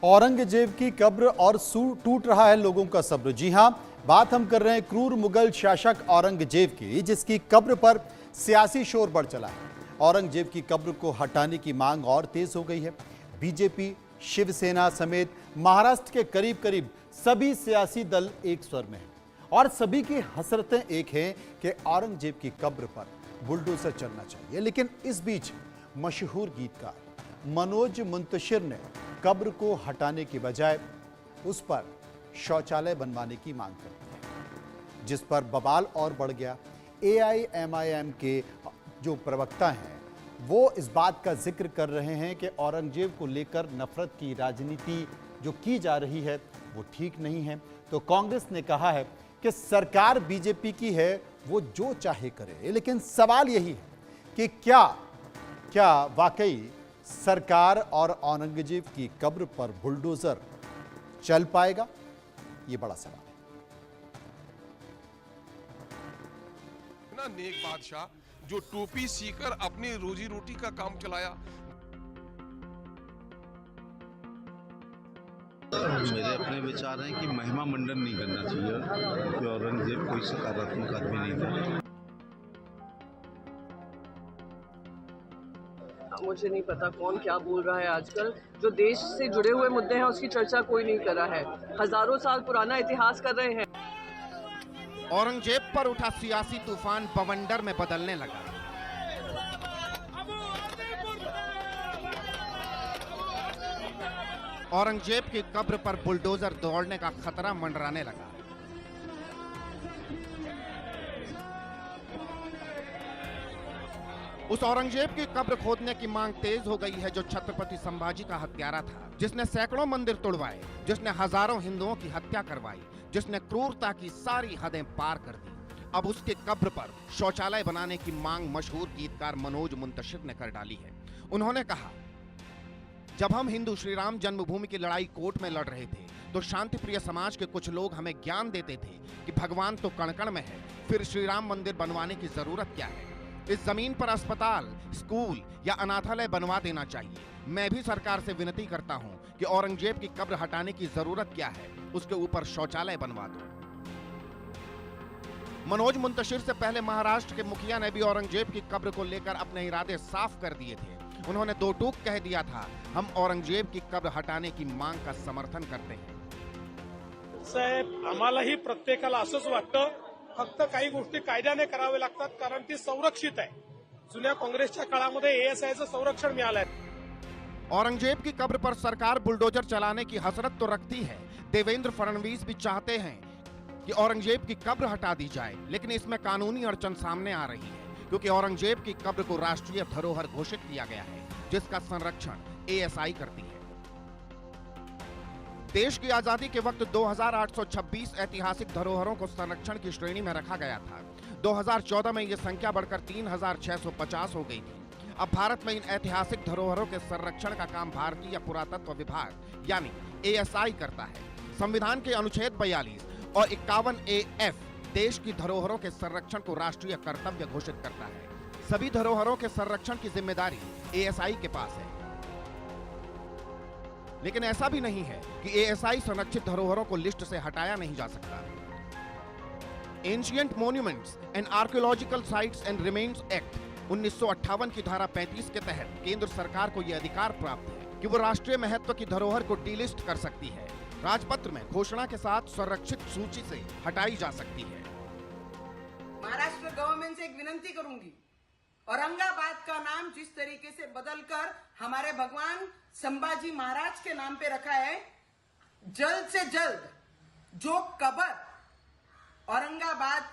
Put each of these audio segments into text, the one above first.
औरंगजेब की कब्र और टूट रहा है लोगों का सब्र। जी हां, बात हम कर रहे हैं क्रूर मुगल शासक औरंगजेब की, जिसकी कब्र पर सियासी शोर बढ़ चला है। औरंगजेब की कब्र को हटाने की मांग और तेज हो गई है। बीजेपी, शिवसेना समेत महाराष्ट्र के करीब करीब सभी सियासी दल एक स्वर में हैं और सभी की हसरतें एक हैं कि औरंगजेब की कब्र पर बुलडोजर चलना चाहिए। लेकिन इस बीच मशहूर गीतकार मनोज मुंतशिर ने कब्र को हटाने की बजाय उस पर शौचालय बनवाने की मांग कर दी है, जिस पर बवाल और बढ़ गया। AIMIM के जो प्रवक्ता हैं वो इस बात का जिक्र कर रहे हैं कि औरंगजेब को लेकर नफरत की राजनीति जो की जा रही है वो ठीक नहीं है। तो कांग्रेस ने कहा है कि सरकार बीजेपी की है, वो जो चाहे करे, लेकिन सवाल यही है कि क्या वाकई सरकार और औरंगजेब की कब्र पर बुलडोजर चल पाएगा? ये बड़ा सवाल है। नेक बादशाह जो टोपी सीकर अपनी रोजी रोटी का काम चलाया। मेरे अपने विचार हैं कि महिमा मंडन नहीं करना चाहिए कि औरंगजेब कोई सकारात्मक आदमी नहीं था। मुझे नहीं पता कौन क्या बोल रहा है आजकल। जो देश से जुड़े हुए मुद्दे हैं उसकी चर्चा कोई नहीं कर रहा है। हजारों साल पुराना इतिहास कर रहे हैं। औरंगजेब पर उठा सियासी तूफान बवंडर में बदलने लगा। औरंगजेब की कब्र पर बुलडोजर दौड़ने का खतरा मंडराने लगा। उस औरंगजेब की कब्र खोदने की मांग तेज हो गई है जो छत्रपति संभाजी का हत्यारा था, जिसने सैकड़ों मंदिर तोड़वाए, जिसने हजारों हिंदुओं की हत्या करवाई, जिसने क्रूरता की सारी हदें पार कर दी। अब उसके कब्र पर शौचालय बनाने की मांग मशहूर गीतकार मनोज मुंतशिर ने कर डाली है। उन्होंने कहा, जब हम हिंदू श्री राम जन्मभूमि की लड़ाई कोर्ट में लड़ रहे थे तो शांति प्रिय समाज के कुछ लोग हमें ज्ञान देते थे कि भगवान तो कण कण में है, फिर श्री राम मंदिर बनवाने की जरूरत क्या है? इस जमीन पर अस्पताल, स्कूल या अनाथालय बनवा देना चाहिए। मैं भी सरकार से विनती करता हूं कि औरंगजेब की कब्र हटाने की जरूरत क्या है, उसके ऊपर शौचालय बनवा दो। मनोज मुंतशिर से पहले महाराष्ट्र के मुखिया ने भी औरंगजेब की कब्र को लेकर अपने इरादे साफ कर दिए थे। उन्होंने दो टूक कह दिया था, हम औरंगजेब की कब्र हटाने की मांग का समर्थन करते हैं। साहेब, आम्हालाही प्रत्येकाला असंच वाटतं, फक्त काही गोष्टी कायद्याने करावे लागतात कारण ती संरक्षित आहे। जुन्या काँग्रेसच्या काळामध्ये ASIचं संरक्षण मिळालंय। औरंगजेब की कब्र पर सरकार बुलडोजर चलाने की हसरत तो रखती है। देवेंद्र फडणवीस भी चाहते हैं कि औरंगजेब की कब्र हटा दी जाए, लेकिन इसमें कानूनी अड़चन सामने आ रही है क्योंकि औरंगजेब की कब्र को राष्ट्रीय धरोहर घोषित किया गया है, जिसका संरक्षण ASI करती है। देश की आजादी के वक्त 2826 ऐतिहासिक धरोहरों को संरक्षण की श्रेणी में रखा गया था। 2014 में यह संख्या बढ़कर 3650 हो गई थी। अब भारत में इन ऐतिहासिक धरोहरों के संरक्षण का काम भारतीय पुरातत्व विभाग यानी ASI करता है। संविधान के अनुच्छेद 42 और 51AF देश की धरोहरों के संरक्षण को राष्ट्रीय कर्तव्य घोषित करता है। सभी धरोहरों के संरक्षण की जिम्मेदारी ASI के पास है। लेकिन ऐसा भी नहीं है कि ASI संरक्षित धरोहरों को लिस्ट से हटाया नहीं जा सकता। Ancient monuments and archaeological sites and remains act 1958 की धारा 35 के तहत केंद्र सरकार को यह अधिकार प्राप्त है कि वो राष्ट्रीय महत्व की धरोहर को डीलिस्ट कर सकती है। राजपत्र में घोषणा के साथ संरक्षित सूची से हटाई जा सकती है। महाराष्ट्र गवर्नमेंट से एक विनती करूंगी, औरंगाबाद का नाम जिस तरीके से बदलकर हमारे भगवान संभाजी महाराज के नाम पे रखा है, जल्द से जल्द जो कब्र औरंगाबाद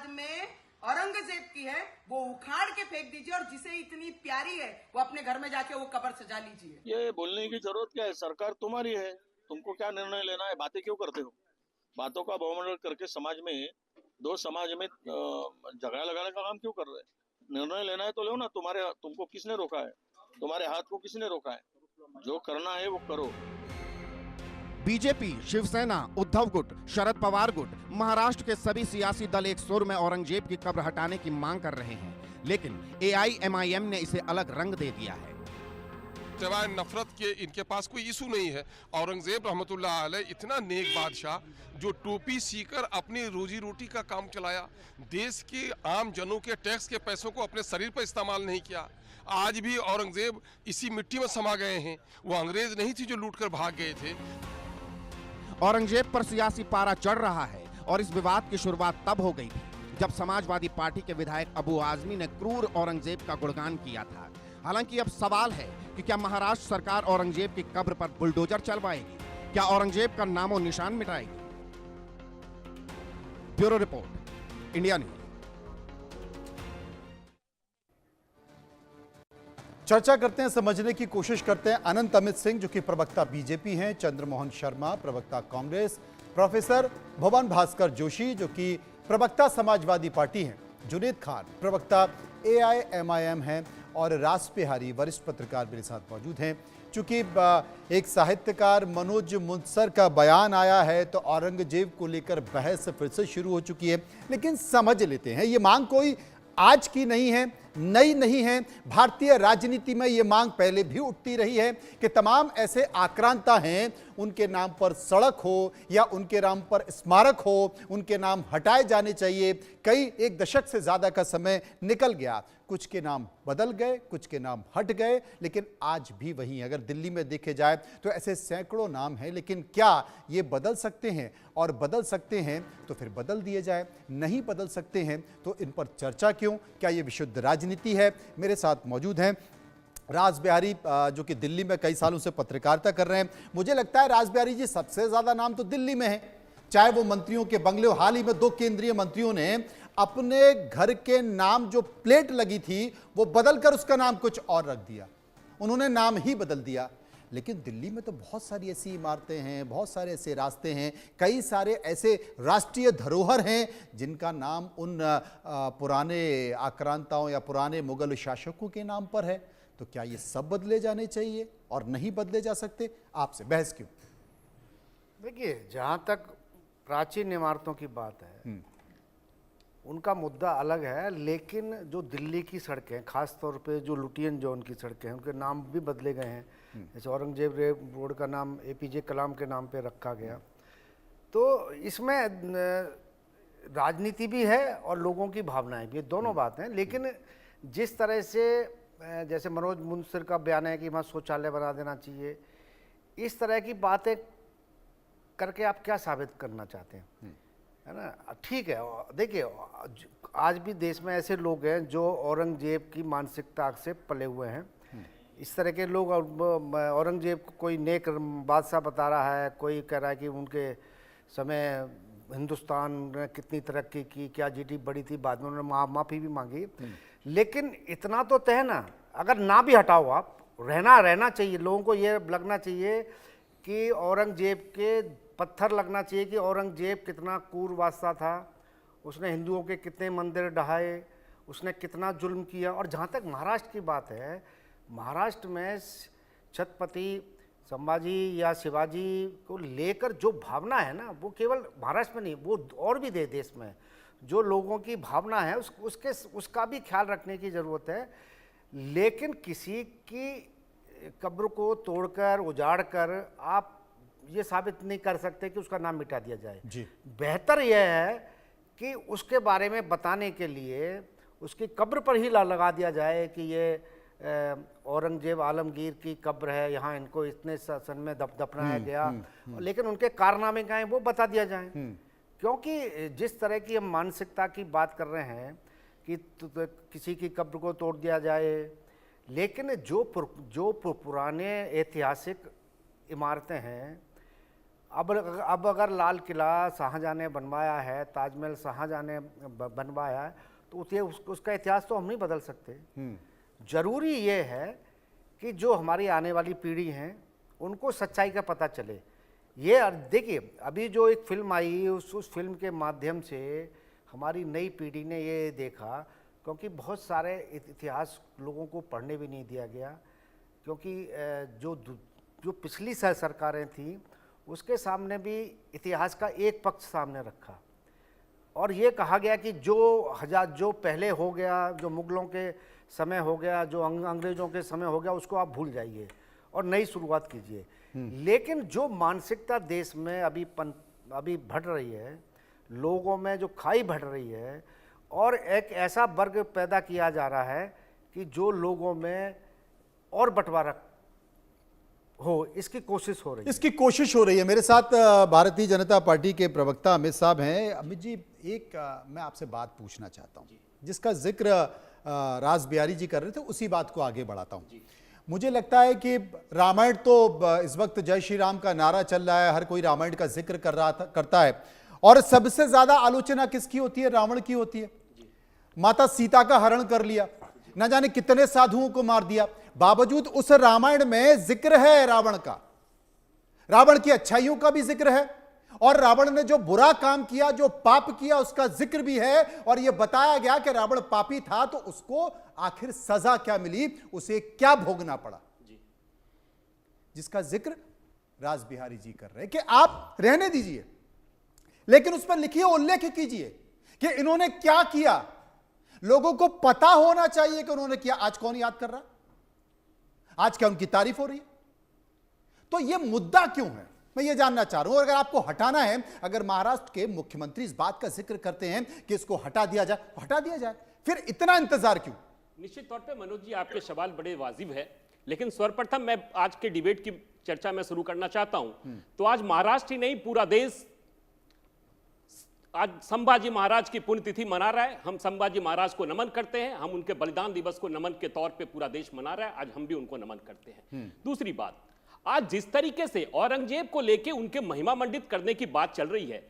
में औरंगजेब की है वो उखाड़ के फेंक दीजिए और जिसे इतनी प्यारी है वो अपने घर में जाके वो कब्र सजा लीजिए। ये बोलने की जरूरत क्या है? सरकार तुम्हारी है, तुमको क्या निर्णय लेना है? बातें क्यों करते हो? बातों का बहुमंडल करके समाज में दो समाज में झगड़ा लगाने का काम क्यों कर रहे हैं? निर्णय लेना है तो लो ना। तुमको किसने रोका है? तुम्हारे हाथ को किसने रोका है? जो करना है वो करो। बीजेपी, शिवसेना, उद्धव गुट, शरद पवार गुट, महाराष्ट्र के सभी सियासी दल एक सुर में औरंगजेब की कब्र हटाने की मांग कर रहे हैं, लेकिन AIMIM ने इसे अलग रंग दे दिया है। सिवाय नफरत के इनके पास कोई इशू नहीं है। औरंगजेब रहमतुल्लाह अलैह इतना नेक बादशाह जो टोपी सीकर अपनी रोजी रोटी का काम चलाया, देश के आम जनों के टैक्स के पैसों को अपने शरीर पर इस्तेमाल नहीं किया। आज भी औरंगजेब इसी मिट्टी में समा गए हैं। वो अंग्रेज नहीं थी जो लूट कर भाग गए थे। औरंगजेब पर सियासी पारा चढ़ रहा है और इस विवाद की शुरुआत तब हो गई थी जब समाजवादी पार्टी के विधायक अबू आजमी ने क्रूर औरंगजेब का गुणगान किया था। हालांकि अब सवाल है कि क्या महाराष्ट्र सरकार औरंगजेब की कब्र पर बुलडोजर चलवाएगी, क्या औरंगजेब का नामो निशान मिटाएगी? Bureau report, India News. चर्चा करते हैं, समझने की कोशिश करते हैं। अनंत अमित सिंह जो कि प्रवक्ता बीजेपी हैं, चंद्रमोहन शर्मा प्रवक्ता कांग्रेस, प्रोफेसर भुवन भास्कर जोशी जो कि प्रवक्ता समाजवादी पार्टी हैं, जुनेद खान प्रवक्ता AIMIM हैं और रास बिहारी वरिष्ठ पत्रकार मेरे साथ मौजूद हैं। चूंकि एक साहित्यकार मनोज मुंसर का बयान आया है तो औरंगजेब को लेकर बहस फिर से शुरू हो चुकी है। लेकिन समझ लेते हैं, ये मांग कोई आज की नहीं है, नई नहीं है। भारतीय राजनीति में ये मांग पहले भी उठती रही है कि तमाम ऐसे आक्रांता हैं, उनके नाम पर सड़क हो या उनके नाम पर स्मारक हो, उनके नाम हटाए जाने चाहिए। कई एक दशक से ज़्यादा का समय निकल गया, कुछ के नाम बदल गए, कुछ के नाम हट गए, लेकिन आज भी वही। अगर दिल्ली में देखे जाए तो ऐसे सैकड़ों नाम हैं, लेकिन क्या ये बदल सकते हैं? और बदल सकते हैं तो फिर बदल दिए जाए, नहीं बदल सकते हैं तो इन पर चर्चा क्यों? क्या ये विशुद्ध राजनीति है? मेरे साथ मौजूद हैं रास बिहारी जो कि दिल्ली में कई सालों से पत्रकारिता कर रहे हैं। मुझे लगता है रास बिहारी जी, सबसे ज़्यादा नाम तो दिल्ली में है, चाहे वो मंत्रियों के बंगले। हाल ही में 2 केंद्रीय मंत्रियों ने अपने घर के नाम जो प्लेट लगी थी वो बदलकर उसका नाम कुछ और रख दिया, उन्होंने नाम ही बदल दिया। लेकिन दिल्ली में तो बहुत सारी ऐसी इमारतें हैं, बहुत सारे ऐसे रास्ते हैं, कई सारे ऐसे राष्ट्रीय धरोहर हैं जिनका नाम उन पुराने आक्रांताओं या पुराने मुगल शासकों के नाम पर है। तो क्या ये सब बदले जाने चाहिए और नहीं बदले जा सकते? आपसे बहस क्यों? देखिए, जहाँ तक प्राचीन इमारतों की बात है उनका मुद्दा अलग है, लेकिन जो दिल्ली की सड़कें, खास तौर पे जो लुटियन जोन की सड़कें हैं, उनके नाम भी बदले गए हैं। जैसे औरंगजेब रोड का नाम APJ कलाम के नाम पे रखा गया। तो इसमें राजनीति भी है और लोगों की भावनाएं भी, दोनों बातें हैं। लेकिन जिस तरह से जैसे मनोज मुंसर का बयान है कि वहाँ शौचालय बना देना चाहिए, इस तरह की बातें करके आप क्या साबित करना चाहते हैं? है ना? ठीक है, देखिए आज भी देश में ऐसे लोग हैं जो औरंगजेब की मानसिकता से पले हुए हैं। इस तरह के लोग, औरंगजेब को कोई नेक बादशाह बता रहा है, कोई कह रहा है कि उनके समय हिंदुस्तान ने कितनी तरक्की की, क्या GDP बढ़ी थी, बाद में उन्होंने माफ़ी भी मांगी। लेकिन इतना तो तय ना, अगर ना भी हटाओ आप, रहना चाहिए। लोगों को ये लगना चाहिए कि औरंगजेब के पत्थर लगना चाहिए कि औरंगजेब कितना क्रूर बादशाह था, उसने हिंदुओं के कितने मंदिर ढहाए, उसने कितना जुल्म किया। और जहाँ तक महाराष्ट्र की बात है, महाराष्ट्र में छत्रपति संभाजी या शिवाजी को लेकर जो भावना है ना, वो केवल महाराष्ट्र में नहीं, वो और भी देश में जो लोगों की भावना है उसका भी ख्याल रखने की ज़रूरत है। लेकिन किसी की कब्र को तोड़कर, उजाड़कर आप ये साबित नहीं कर सकते कि उसका नाम मिटा दिया जाए जी। बेहतर यह है कि उसके बारे में बताने के लिए उसकी कब्र पर ही लगा दिया जाए कि ये औरंगजेब आलमगीर की कब्र है, यहाँ इनको इतने सन में दफनाया गया। लेकिन उनके कारनामे क्या हैं वो बता दिया जाए। क्योंकि जिस तरह की हम मानसिकता की बात कर रहे हैं कि किसी की कब्र को तोड़ दिया जाए, लेकिन जो पुराने ऐतिहासिक इमारतें हैं, अब अगर लाल किला शाहजहाँ ने बनवाया है, ताजमहल शाहजहाँ ने बनवाया है, तो उसका इतिहास तो हम नहीं बदल सकते। जरूरी ये है कि जो हमारी आने वाली पीढ़ी हैं उनको सच्चाई का पता चले। ये देखिए, अभी जो एक फिल्म आई, उस फिल्म के माध्यम से हमारी नई पीढ़ी ने ये देखा, क्योंकि बहुत सारे इतिहास लोगों को पढ़ने भी नहीं दिया गया, क्योंकि जो पिछली सरकारें थीं उसके सामने भी इतिहास का एक पक्ष सामने रखा और ये कहा गया कि जो पहले हो गया, जो मुगलों के समय हो गया, जो अंग्रेज़ों के समय हो गया, उसको आप भूल जाइए। और नई शुरुआत कीजिए। लेकिन जो मानसिकता देश में अभी बढ़ रही है, लोगों में जो खाई बढ़ रही है, और एक ऐसा वर्ग पैदा किया जा रहा है कि जो लोगों में और बंटवारा हो, इसकी कोशिश हो रही है। इसकी कोशिश हो रही है। मेरे साथ भारतीय जनता पार्टी के प्रवक्ता अमित साहब हैं। अमित जी, मैं आपसे बात पूछना चाहता हूं, जिसका जिक्र रास बिहारी जी कर रहे थे, उसी बात को आगे बढ़ाता हूं। मुझे लगता है कि रामायण तो इस वक्त जय श्री राम का नारा चल रहा है, हर कोई रामायण का जिक्र करता है, और सबसे ज्यादा आलोचना किसकी होती है? रावण की होती है। माता सीता का हरण कर लिया, न जाने कितने साधुओं को मार दिया, बावजूद उस रामायण में जिक्र है रावण का, रावण की अच्छाइयों का भी जिक्र है, और रावण ने जो बुरा काम किया, जो पाप किया, उसका जिक्र भी है, और यह बताया गया कि रावण पापी था तो उसको आखिर सजा क्या मिली, उसे क्या भोगना पड़ा, जिसका जिक्र रास बिहारी जी कर रहे हैं कि आप रहने दीजिए, लेकिन उस पर लिखिए, उल्लेख कीजिए कि इन्होंने क्या किया। लोगों को पता होना चाहिए कि उन्होंने किया। आज कौन याद कर रहा? आज क्या उनकी तारीफ हो रही है? तो यह मुद्दा क्यों है, मैं यह जानना चाह रहा हूं। अगर आपको हटाना है, अगर महाराष्ट्र के मुख्यमंत्री इस बात का जिक्र करते हैं कि इसको हटा दिया जाए, हटा दिया जाए, फिर इतना इंतजार क्यों? निश्चित तौर पे मनोज जी, आपके सवाल बड़े वाजिब है, लेकिन सर्वप्रथम मैं आज के डिबेट की चर्चा में शुरू करना चाहता हूं। तो आज महाराष्ट्र ही नहीं, पूरा देश आज संभाजी महाराज की पुण्यतिथि मना रहा है। हम संभाजी महाराज को नमन करते हैं, हम उनके बलिदान दिवस को नमन के तौर पे पूरा देश मना रहा है, आज हम भी उनको नमन करते हैं। दूसरी बात, आज जिस तरीके से औरंगजेब को लेके उनके महिमा मंडित करने की बात चल रही है,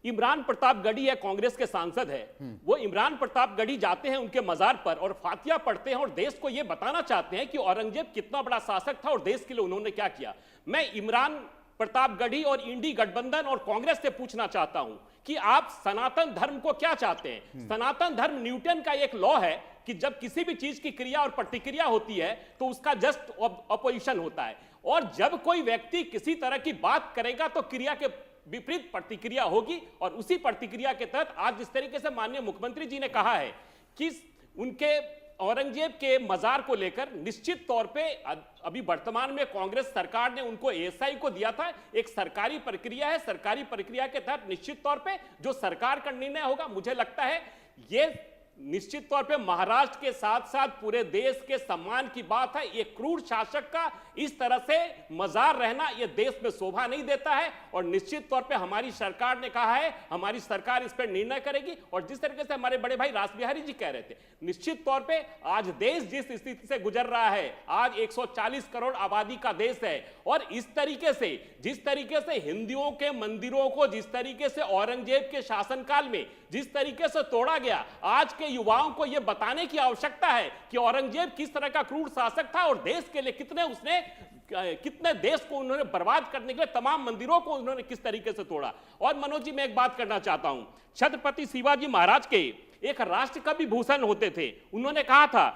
इमरान प्रतापगढ़ी है, कांग्रेस के सांसद है, वो इमरान प्रतापगढ़ी जाते हैं उनके मजार पर और फातिया पढ़ते हैं और देश को यह बताना चाहते हैं कि औरंगजेब कितना बड़ा शासक था और देश के लिए उन्होंने क्या किया। मैं इमरान प्रतापगढ़ी और इंडी गठबंधन और कांग्रेस से पूछना चाहता हूं कि आप सनातन धर्म को क्या चाहते हैं? सनातन धर्म न्यूटन का एक लॉ है कि जब किसी भी चीज की क्रिया और प्रतिक्रिया होती है तो उसका जस्ट अपोजिशन होता है, और जब कोई व्यक्ति किसी तरह की बात करेगा तो क्रिया के विपरीत प्रतिक्रिया होगी। और उसी प्रतिक्रिया के तहत आज जिस तरीके से माननीय मुख्यमंत्री जी ने कहा है कि उनके औरंगजेब के मजार को लेकर निश्चित तौर पे अभी वर्तमान में कांग्रेस सरकार ने उनको एएसआई को दिया था, एक सरकारी प्रक्रिया है, सरकारी प्रक्रिया के तहत निश्चित तौर पे जो सरकार का निर्णय होगा, मुझे लगता है ये निश्चित तौर पे महाराष्ट्र के साथ साथ पूरे देश के सम्मान की बात है। एक क्रूर शासक का इस तरह से मजार रहना ये देश में शोभा नहीं देता है, और निश्चित तौर पे हमारी सरकार ने कहा है, हमारी सरकार इस पर निर्णय करेगी। और जिस तरीके से हमारे बड़े भाई रास बिहारी जी कह रहे थे, निश्चित तौर पे आज देश जिस स्थिति से गुजर रहा है, आज 140 करोड़ आबादी का देश है, और इस तरीके से जिस तरीके से हिंदुओं के मंदिरों को जिस तरीके से औरंगजेब के शासनकाल में जिस तरीके से तोड़ा गया, आज के युवाओं को यह बताने की आवश्यकता है कि औरंगजेब किस तरह का क्रूर शासक था और देश के लिए कितने देश को उन्होंने बर्बाद करने के लिए तमाम मंदिरों को उन्होंने किस तरीके से तोड़ा। और मनोज जी, मैं एक बात करना चाहता हूं, छत्रपति शिवाजी महाराज के एक राष्ट्र कवि भूषण होते थे, उन्होंने कहा था,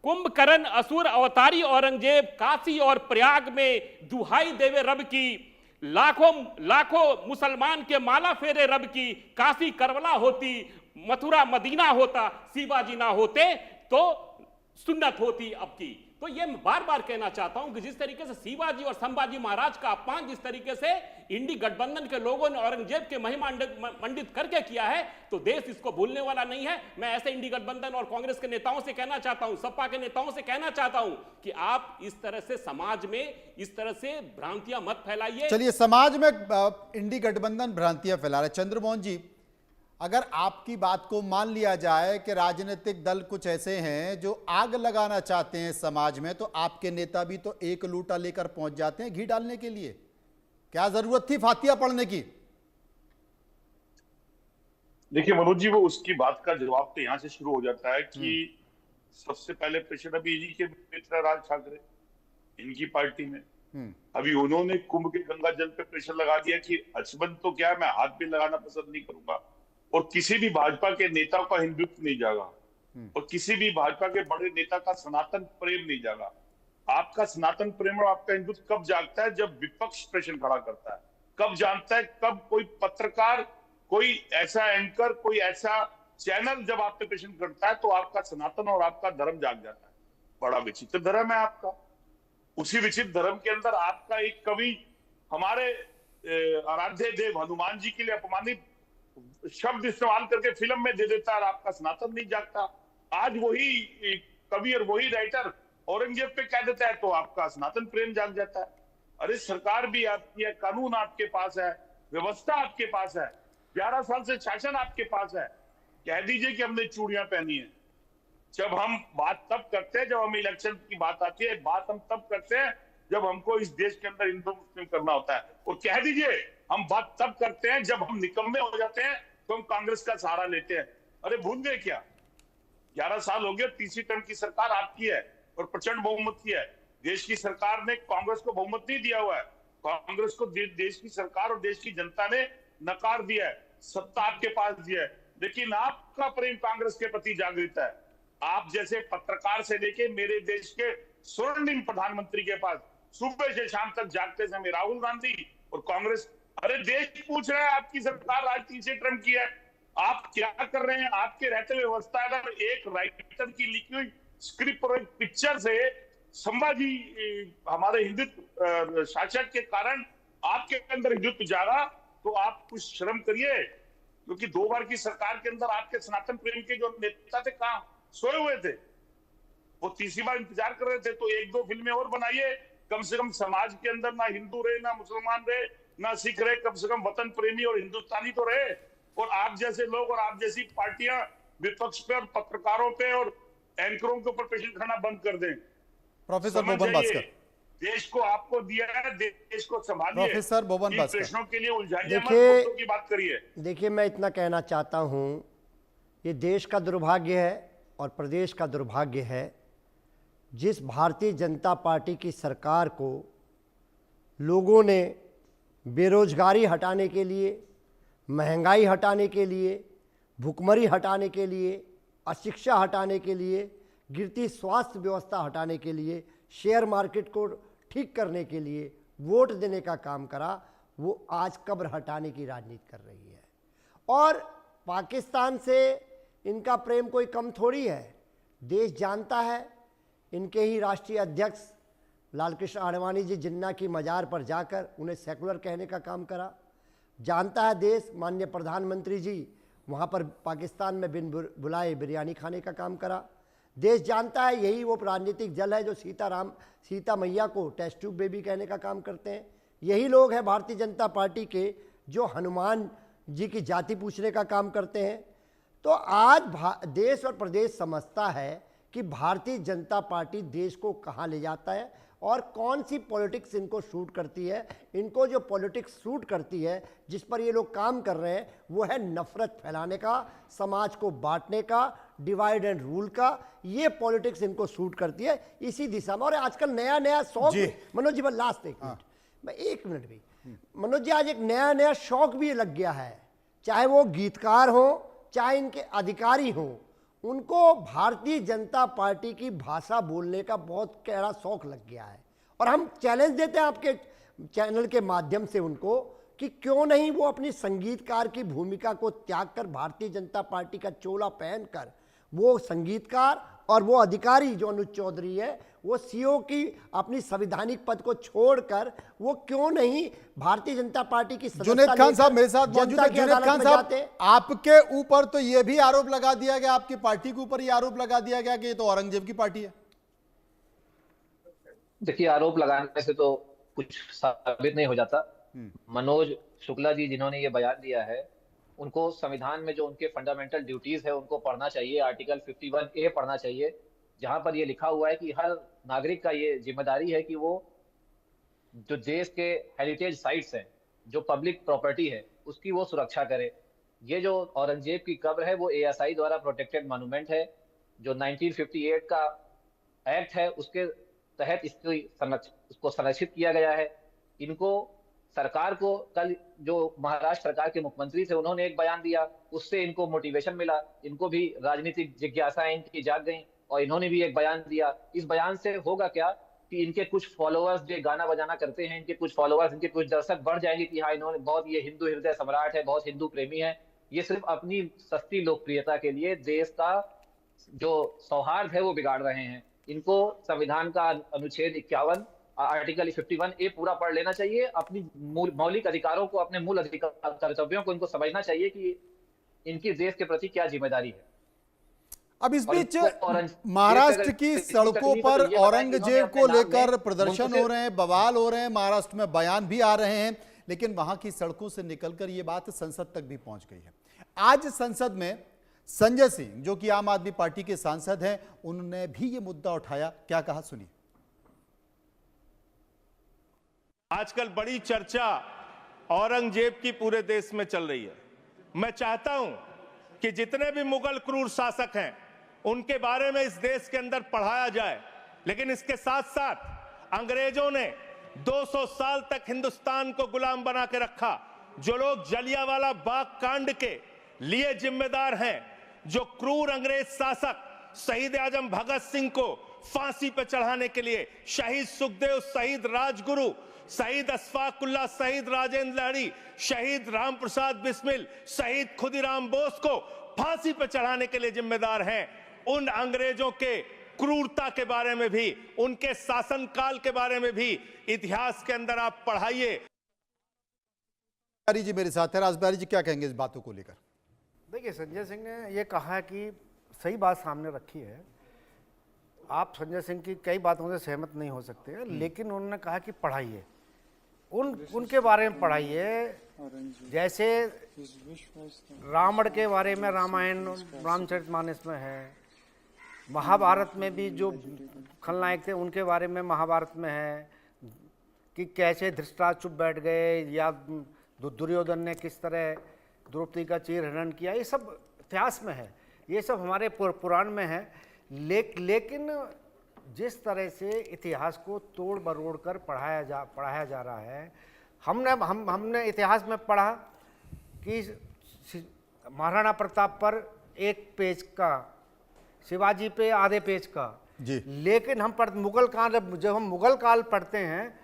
कुंभकर्ण असुर अवतारी औरंगजेब काशी और प्रयाग में दुहाई देवे रब की, लाखों मुसलमान के माला फेरे रब की, काशी करबला होती, मथुरा मदीना होता, शिवाजी ना होते तो सुन्नत होती अब की। तो ये मैं बार बार कहना चाहता हूं कि जिस तरीके से शिवाजी और संभाजी महाराज का अपमान जिस तरीके से इंडी गठबंधन के लोगों ने औरंगजेब के महिमा मंडित करके किया है, तो देश इसको भूलने वाला नहीं है। मैं ऐसे इंडी गठबंधन और कांग्रेस के नेताओं से कहना चाहता हूं, सपा के नेताओं से कहना चाहता हूं कि आप इस तरह से समाज में इस तरह से भ्रांतियां मत फैलाइए। चलिए, समाज में इंडी गठबंधन भ्रांतियां फैला रहे। चंद्रमोहन जी, अगर आपकी बात को मान लिया जाए कि राजनीतिक दल कुछ ऐसे हैं जो आग लगाना चाहते हैं समाज में, तो आपके नेता भी तो एक लूटा लेकर पहुंच जाते हैं घी डालने के लिए। क्या जरूरत थी फातिया पढ़ने की? देखिए मनोज जी, वो उसकी बात का जवाब तो यहां से शुरू हो जाता है कि सबसे पहले प्रेशर अभी इन्हीं के मित्र राज ठाकरे, इनकी पार्टी में अभी उन्होंने कुंभ के गंगा जल पे प्रेशर लगा दिया कि अचबंद तो क्या है, मैं हाथ भी लगाना पसंद नहीं करूंगा। और किसी भी भाजपा के नेता का हिंदुत्व नहीं जागा, और किसी भी भाजपा के बड़े नेता का सनातन प्रेम नहीं जागा। आपका सनातन प्रेम और आपका हिंदुत्व कब जागता है? जब विपक्ष प्रश्न खड़ा करता है। कब जानता है? कब कोई पत्रकार, कोई ऐसा एंकर, कोई ऐसा चैनल जब आप पे प्रश्न करता है, तो आपका सनातन और आपका धर्म जाग जाता है। बड़ा विचित्र धर्म है आपका। उसी विचित्र धर्म के अंदर आपका एक कवि हमारे आराध्य देव हनुमान जी के लिए अपमानित शब्द इस्तेमाल करके फिल्म में दे देता है और आपका सनातन नहीं जागता। आज वही कवि और वही राइटर औरंगजेब पे कह देता है तो आपका सनातन प्रेम जाग जाता है। अरे सरकार भी आपकी है, कानून आपके पास है, व्यवस्था आपके पास है, 11 साल से शासन आपके पास है। कह दीजिए कि हमने चूड़ियां पहनी है। जब हम बात तब करते हैं जब हम इलेक्शन की बात आती है, बात हम तब करते हैं जब हमको इस देश के अंदर हिंदू मुस्लिम करना होता है। और कह दीजिए हम बात तब करते हैं जब हम निकम्मे हो जाते हैं तो हम कांग्रेस का सहारा लेते हैं। अरे भूल गए क्या, 11 साल हो गए, तीसरी टर्म की सरकार आपकी है और प्रचंड बहुमत की है। देश की सरकार ने कांग्रेस को बहुमत नहीं दिया हुआ है, कांग्रेस को देश की सरकार और देश की जनता ने नकार दिया है, सत्ता आपके पास दिया है। लेकिन आपका प्रेम कांग्रेस के प्रति जागृत है। आप जैसे पत्रकार से लेके मेरे देश के स्वर्णिम प्रधानमंत्री के पास सुबह से शाम तक जागते समय राहुल गांधी और कांग्रेस। अरे देश पूछ रहा है, आपकी सरकार आज तीसरे टर्म की है, आप क्या कर रहे हैं? आपके रहते हुए व्यवस्था अगर एक राइटर की लिखी हुई स्क्रिप्ट और एक पिक्चर से संभाजी हमारे हिंदुत्व शासक के कारण आपके अंदर हिंदुत्व जागा तो आप कुछ शर्म करिए। क्योंकि 2 बार की सरकार के अंदर आपके सनातन प्रेम के जो नेता थे कहां सोए हुए थे, वो तीसरी बार इंतजार कर रहे थे। तो 1-2 फिल्में और बनाइए, कम से कम समाज के अंदर ना हिंदू रहे, ना मुसलमान रहे, ना सिख रहे, कम से कम वतन प्रेमी और हिंदुस्तानी तो रहे। और आप जैसे लोग और आप जैसी पार्टियां विपक्ष पे और पत्रकारों पे और एंकरों के ऊपर पेशेंट खाना बंद कर दें। प्रोफेसर भुवन भास्कर, देश को आपको दिया है, देश को संभालिए। प्रोफेसर भुवन भास्कर, प्रश्नों के लिए उलझाइए मत, देखिए, मुद्दों की बात करिए। देखिए मैं इतना कहना चाहता हूं, ये देश का दुर्भाग्य है और प्रदेश का दुर्भाग्य है जिस भारतीय जनता पार्टी की सरकार को लोगों ने बेरोजगारी हटाने के लिए, महंगाई हटाने के लिए, भुखमरी हटाने के लिए, अशिक्षा हटाने के लिए, गिरती स्वास्थ्य व्यवस्था हटाने के लिए, शेयर मार्केट को ठीक करने के लिए वोट देने का काम करा, वो आज कब्र हटाने की राजनीति कर रही है। और पाकिस्तान से इनका प्रेम कोई कम थोड़ी है। देश जानता है, इनके ही राष्ट्रीय अध्यक्ष लाल कृष्ण आडवाणी जी जिन्ना की मज़ार पर जाकर उन्हें सेकुलर कहने का काम करा। जानता है देश, माननीय प्रधानमंत्री जी वहाँ पर पाकिस्तान में बिन बुलाए बिरयानी खाने का काम करा। देश जानता है यही वो राजनीतिक जल है जो सीता मैया को टेस्ट ट्यूब बेबी कहने का काम करते हैं। यही लोग हैं भारतीय जनता पार्टी के जो हनुमान जी की जाति पूछने का काम करते हैं। तो आज देश और प्रदेश समझता है कि भारतीय जनता पार्टी देश को कहाँ ले जाता है और कौन सी पॉलिटिक्स इनको सूट करती है। इनको जो पॉलिटिक्स सूट करती है, जिस पर ये लोग काम कर रहे हैं, वो है नफरत फैलाने का, समाज को बांटने का, डिवाइड एंड रूल का। ये पॉलिटिक्स इनको सूट करती है इसी दिशा में। और आजकल नया नया शौक, मनोज जी लास्ट 1 मिनट, मैं 1 मिनट भी, मनोज जी आज एक नया नया शौक भी लग गया है, चाहे वो गीतकार हो चाहे इनके अधिकारी हों, उनको भारतीय जनता पार्टी की भाषा बोलने का बहुत गहरा शौक लग गया है। और हम चैलेंज देते हैं आपके चैनल के माध्यम से उनको कि क्यों नहीं वो अपनी संगीतकार की भूमिका को त्याग कर भारतीय जनता पार्टी का चोला पहनकर वो संगीतकार और वो अधिकारी जो अनुज चौधरी है, वो सीओ की अपनी संवैधानिक पद को छोड़कर वो क्यों नहीं भारतीय जनता पार्टी की जुनैद खान साहब मेरे साथ मौजूद है। जुनैद खान साहब, आपके ऊपर तो ये भी आरोप लगा दिया गया, आपकी पार्टी के ऊपर ये आरोप लगा दिया गया कि ये तो औरंगजेब की पार्टी है। देखिए, आरोप लगाने से तो कुछ साबित नहीं हो जाता। मनोज शुक्ला जी जिन्होंने ये बयान दिया है, उनको संविधान में जो उनके फंडामेंटल ड्यूटीज है उनको पढ़ना चाहिए। आर्टिकल 51A पढ़ना चाहिए, जहां पर ये लिखा हुआ है कि हर नागरिक का ये जिम्मेदारी है कि वो जो देश के हेरिटेज साइट्स हैं, जो पब्लिक प्रॉपर्टी है, उसकी वो सुरक्षा करे। ये जो औरंगजेब की कब्र है वो ASI द्वारा प्रोटेक्टेड मॉन्यूमेंट है। जो 1958 का एक्ट है उसके तहत इसको संरक्षित किया गया है। इनको सरकार को कल जो महाराष्ट्र सरकार के मुख्यमंत्री थे उन्होंने एक बयान दिया, उससे इनको मोटिवेशन मिला, इनको भी राजनीतिक जिज्ञासाएं इनकी जाग गई और इन्होंने भी एक बयान दिया। इस बयान से होगा क्या कि इनके कुछ फॉलोअर्स जो गाना बजाना करते हैं, इनके कुछ फॉलोअर्स, इनके कुछ दर्शक बढ़ जाएंगे कि हाँ इन्होंने बहुत, ये हिंदू हृदय सम्राट है, बहुत हिंदू प्रेमी है। ये सिर्फ अपनी सस्ती लोकप्रियता के लिए देश का जो सौहार्द है वो बिगाड़ रहे हैं। इनको संविधान का अनुच्छेद 51 आर्टिकल 51A पूरा पढ़ लेना चाहिए। अपनी मौलिक अधिकारों को, अपने मूल अधिकार कर्तव्यों को इनको समझना चाहिए कि इनकी देश के प्रति क्या जिम्मेदारी है। अब इस बीच महाराष्ट्र की सड़कों पर औरंगजेब को लेकर प्रदर्शन हो रहे हैं, बवाल हो रहे हैं, महाराष्ट्र में बयान भी आ रहे हैं, लेकिन वहां की सड़कों से निकलकर ये बात संसद तक भी पहुंच गई है। आज संसद में संजय सिंह, जो कि आम आदमी पार्टी के सांसद हैं, उन्होंने भी ये मुद्दा उठाया। क्या कहा, सुनिए। आजकल बड़ी चर्चा औरंगजेब की पूरे देश में चल रही है। मैं चाहता हूं कि जितने भी मुगल क्रूर शासक हैं उनके बारे में इस देश के अंदर पढ़ाया जाए, लेकिन इसके साथ साथ अंग्रेजों ने 200 साल तक हिंदुस्तान को गुलाम बना के रखा। जो लोग जलियांवाला बाग कांड के लिए जिम्मेदार हैं, जो क्रूर अंग्रेज शासक शहीद आजम भगत सिंह को फांसी पर चढ़ाने के लिए शहीद सुखदेव, शहीद राजगुरु, शहीद अशफाकुल्लाह, शहीद राजेंद्र लहरी, शहीद राम प्रसाद बिस्मिल, शहीद खुदीराम बोस को फांसी पर चढ़ाने के लिए जिम्मेदार हैं, उन अंग्रेजों के क्रूरता के बारे में भी, उनके शासनकाल के बारे में भी इतिहास के अंदर आप पढ़ाइए। जी मेरे साथ है, राजबिहारी जी क्या कहेंगे इस बातों को लेकर? देखिए, संजय सिंह ने ये कहा है कि सही बात सामने रखी है। आप संजय सिंह की कई बातों से सहमत नहीं हो सकते हैं, लेकिन उन्होंने कहा कि पढ़ाइए, उनके बारे में पढ़ाइए। जैसे रावण के बारे में रामायण, रामचरितमानस में है, महाभारत में भी जो खलनायक थे उनके बारे में महाभारत में है कि कैसे धृतराष्ट्र चुप बैठ गए, या दुर्योधन ने किस तरह द्रौपदी का चीरहरण किया। ये सब इतिहास में है, ये सब हमारे पुराण में है। लेकिन जिस तरह से इतिहास को तोड़ मरोड़ कर पढ़ाया जा रहा है, हमने इतिहास में पढ़ा कि महाराणा प्रताप पर एक पेज का, शिवाजी पे आधे पेज का जी। लेकिन हम मुगल काल, जब हम मुगल काल पढ़ते हैं